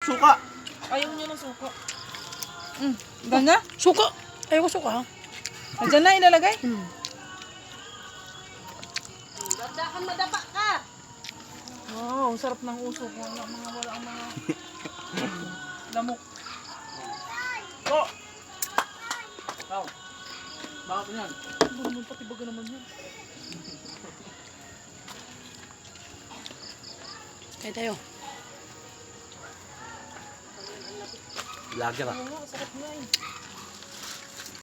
Suka! Ayaw niya ng suka. Ganda? Suka. Ayoko suka. Diyan na ilalagay? Dadakan madapa ka. Wow, sarap ng usok. Wala ang mga lamok. Oh! Tao. Bakit yan? Naman pati baga naman yan. Kaya tayo. Lager ah. Oo nga, sarap nga eh.